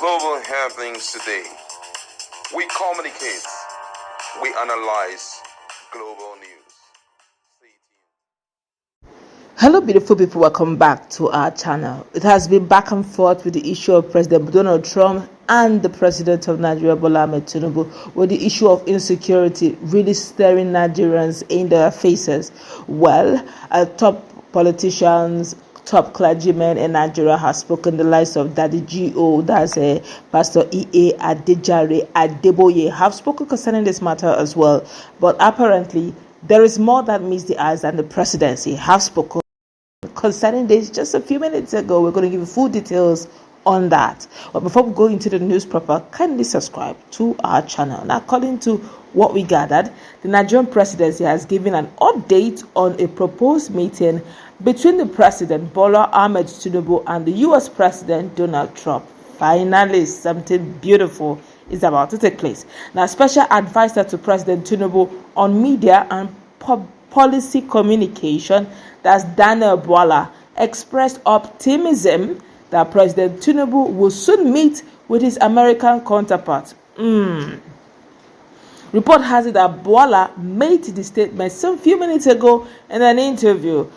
global happenings today. We communicate, we analyze global news. Stay tuned. Hello beautiful people, welcome back to our channel. It has been back and forth with the issue of President Donald Trump and the President of Nigeria, Bola Ahmed Tinubu, with the issue of insecurity really staring Nigerians in their faces. Well, top politicians, top clergymen in Nigeria have spoken. The likes of Daddy G.O., that's Pastor E.A. Adeboye, have spoken concerning this matter as well. But apparently, there is more that meets the eyes than the presidency have spoken concerning this just a few minutes ago. We're going to give you full details on that. But before we go into the news proper, kindly subscribe to our channel. Now, according to what we gathered, the Nigerian presidency has given an update on a proposed meeting between the President Bola Ahmed Tinubu and the U.S. President Donald Trump. Finally, something beautiful is about to take place. Now, special advisor to President Tinubu on media and policy communication, that's Daniel Bwala, expressed optimism that President Tinubu will soon meet with his American counterpart. Report has it that Bwala made the statement some few minutes ago in an interview.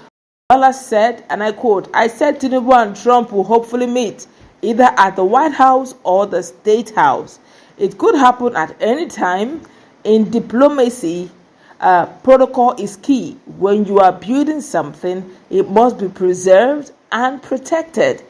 Bwala said, and I quote, "I said Tinubu and Trump will hopefully meet either at the White House or the State House. It could happen at any time. In diplomacy, protocol is key. When you are building something, it must be preserved and protected.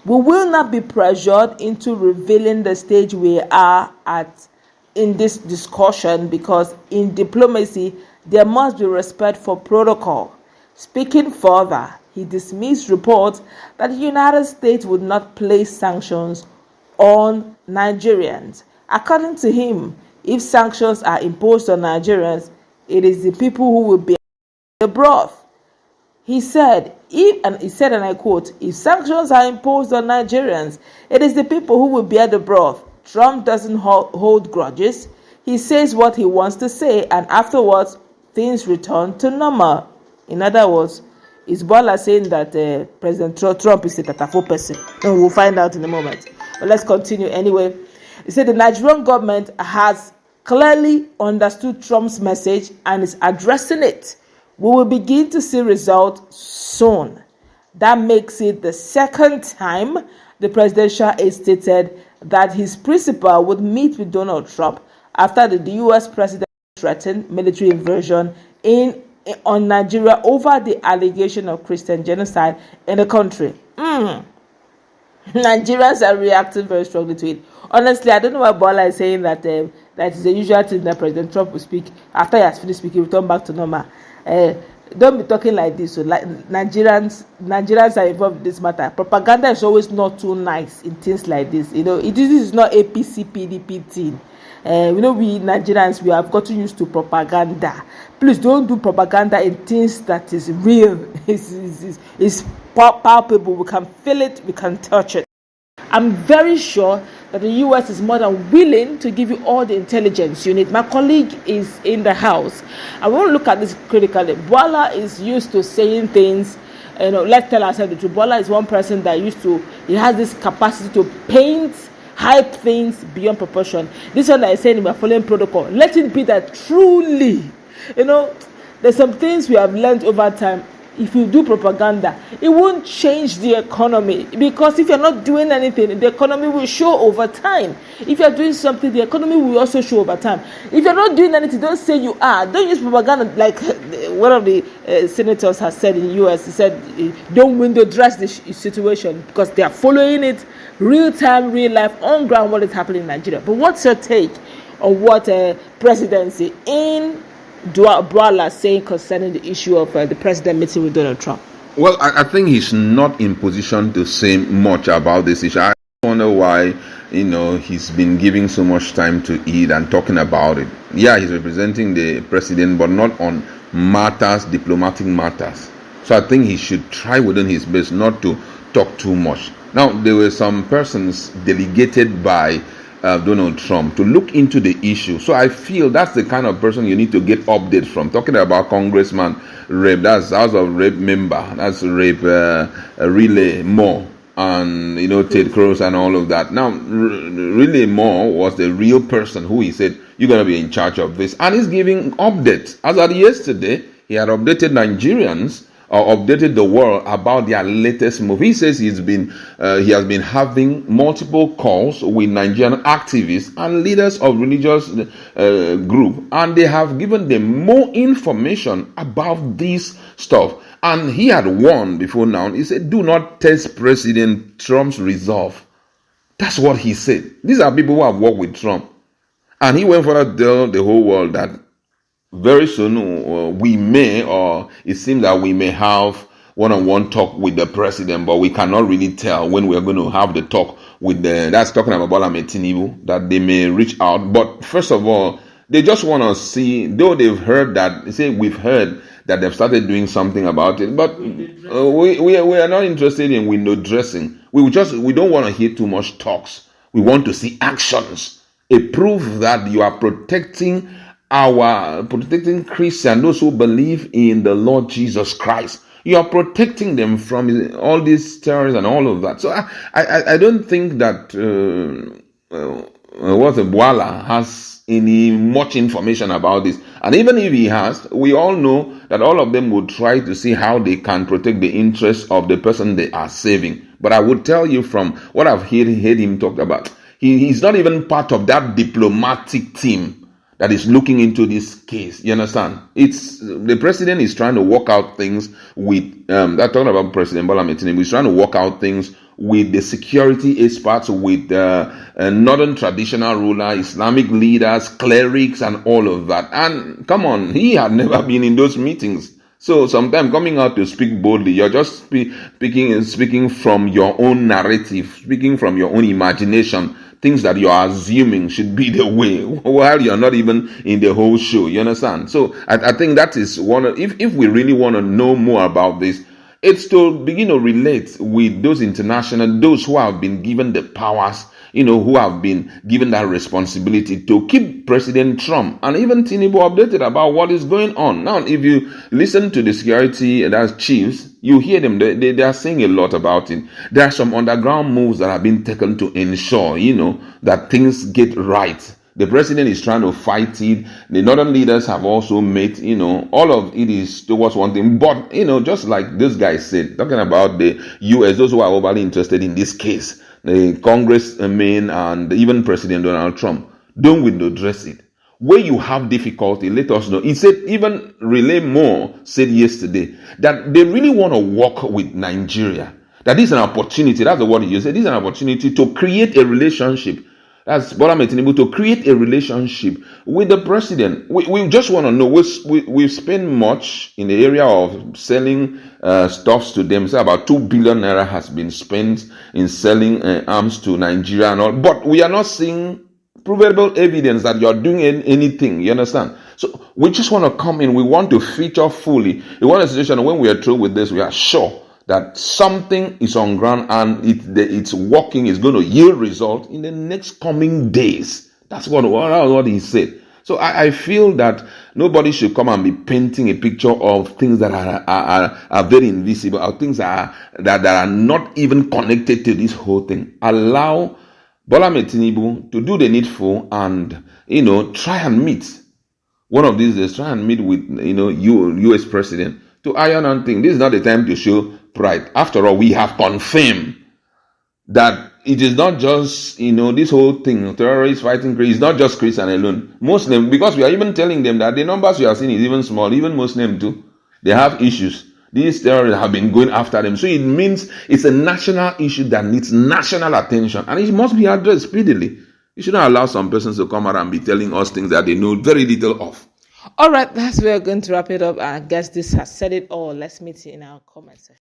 We will not be pressured into revealing the stage we are at in this discussion because in diplomacy, there must be respect for protocol." Speaking further, he dismissed reports that the United States would not place sanctions on Nigerians. According to him, if sanctions are imposed on Nigerians, it is the people who will be the broth. He said, and I quote, "If sanctions are imposed on Nigerians, it is the people who will bear the broth. Trump doesn't hold grudges. He says what he wants to say, and afterwards, things return to normal." In other words, is Bola saying that President Trump is a tatafo person? No, we'll find out in a moment. But let's continue anyway. He said the Nigerian government has clearly understood Trump's message and is addressing it. We will begin to see results soon. That makes it the second time the presidential aide stated that his principal would meet with Donald Trump after the U.S. president threatened military invasion on Nigeria over the allegation of Christian genocide in the country. Nigerians are reacting very strongly to it. Honestly, I don't know why Bola is saying that that is the usual thing that President Trump will speak. After he has finished speaking, return back to normal. Don't be talking like this. So, like Nigerians are involved in this matter. Propaganda is always not too nice in things like this. You know, this is not APC PDP thing. We Nigerians, we have gotten used to propaganda. Please don't do propaganda in things that is real. It's palpable. We can feel it. We can touch it. I'm very sure that the U.S. is more than willing to give you all the intelligence you need. My colleague is in the house. I want to look at this critically. Bola is used to saying things. Let's tell ourselves the truth. Bola is one person that he has this capacity to paint, hype things beyond proportion. This one that is saying we're following protocol. Let it be that truly, there's some things we have learned over time. If you do propaganda, it won't change the economy, because if you're not doing anything, the economy will show over time. If you're doing something, the economy will also show over time. If you're not doing anything, don't say you are. Don't use propaganda like one of the senators has said in the U.S. He said, don't window dress this situation, because they are following it real time, real life, on ground, what is happening in Nigeria. But what's your take on what presidency in Bwala saying concerning the issue of the president meeting with Donald Trump? Well, I think he's not in position to say much about this issue. I wonder why, he's been giving so much time to it and talking about it. Yeah, he's representing the president, but not on diplomatic matters. So I think he should try within his best not to talk too much. Now, there were some persons delegated by Donald Trump to look into the issue. So I feel that's the kind of person you need to get updates from. Talking about Congressman Rep, that's House of Rep member, that's Rep Relay Moore. and Ted Cruz and all of that. Now, really more was the real person who he said, you're going to be in charge of this. And he's giving updates. As of yesterday, he had updated Nigerians or updated the world about their latest move. He says he has been having multiple calls with Nigerian activists and leaders of religious group, and they have given them more information about this stuff. And he had warned before now. He said, do not test President Trump's resolve. That's what he said. These are people who have worked with Trump. And he went further to tell the whole world that very soon we may, or it seems that we may have one-on-one talk with the president, but we cannot really tell when we're going to have the talk with that's talking about Bola Tinubu, that they may reach out. But first of all, they just want to see, though they've heard that, they say we've heard that they've started doing something about it, but we are not interested in window dressing. We don't want to hear too much talks. We want to see actions, a proof that you are protecting Christians, those who believe in the Lord Jesus Christ. You are protecting them from all these terrorists and all of that. So I don't think that Bola has any much information about this. And even if he has, we all know that all of them will try to see how they can protect the interests of the person they are saving. But I would tell you from what I've heard him talk about, he's not even part of that diplomatic team that is looking into this case. You understand? It's the president is trying to work out things with that talking about President Bola Tinubu. He's trying to work out things with the security experts, with northern traditional ruler, Islamic leaders, clerics, and all of that. And come on, he had never been in those meetings. So sometimes coming out to speak boldly, you're just speaking from your own narrative, speaking from your own imagination, things that you're assuming should be the way, while you're not even in the whole show. You understand? So I think that is one of, if we really want to know more about this, it's to begin to relate with those those who have been given the powers, who have been given that responsibility to keep President Trump and even Tinubu updated about what is going on. Now, if you listen to the security chiefs, you hear them, they are saying a lot about it. There are some underground moves that have been taken to ensure, that things get right. The president is trying to fight it. The northern leaders have also made, all of it is towards one thing. But, just like this guy said, talking about the U.S., those who are overly interested in this case, the congressmen and even President Donald Trump, don't window dress it. Where you have difficulty, let us know. He said, even Relay Moore said yesterday that they really want to work with Nigeria. That this is an opportunity. That's the word he said. This is an opportunity to create a relationship. That's Bola Tinubu, to create a relationship with the president. We just want to know. We've spent much in the area of selling stuffs to them. So about 2 billion naira has been spent in selling arms to Nigeria and all. But we are not seeing provable evidence that you are doing anything. You understand? So we just want to come in. We want to feature fully. We want a situation when we are through with this, we are sure that something is on ground and it's working, is going to yield result in the next coming days. That's what he said. So I feel that nobody should come and be painting a picture of things that are very invisible, or things that are not even connected to this whole thing. Allow Bola Tinubu to do the needful and, try and meet. One of these days, try and meet with, U.S. president to iron out things. This is not the time to show pride. After all, we have confirmed that it is not just, this whole thing, terrorists fighting Christians, it's not just Christian alone. Muslim, because we are even telling them that the numbers we are seeing is even small, even Muslim too. They have issues. These terrorists have been going after them. So it means it's a national issue that needs national attention, and it must be addressed speedily. You shouldn't allow some persons to come out and be telling us things that they know very little of. All right, that's where we're going to wrap it up. I guess this has said it all. Let's meet in our comment section.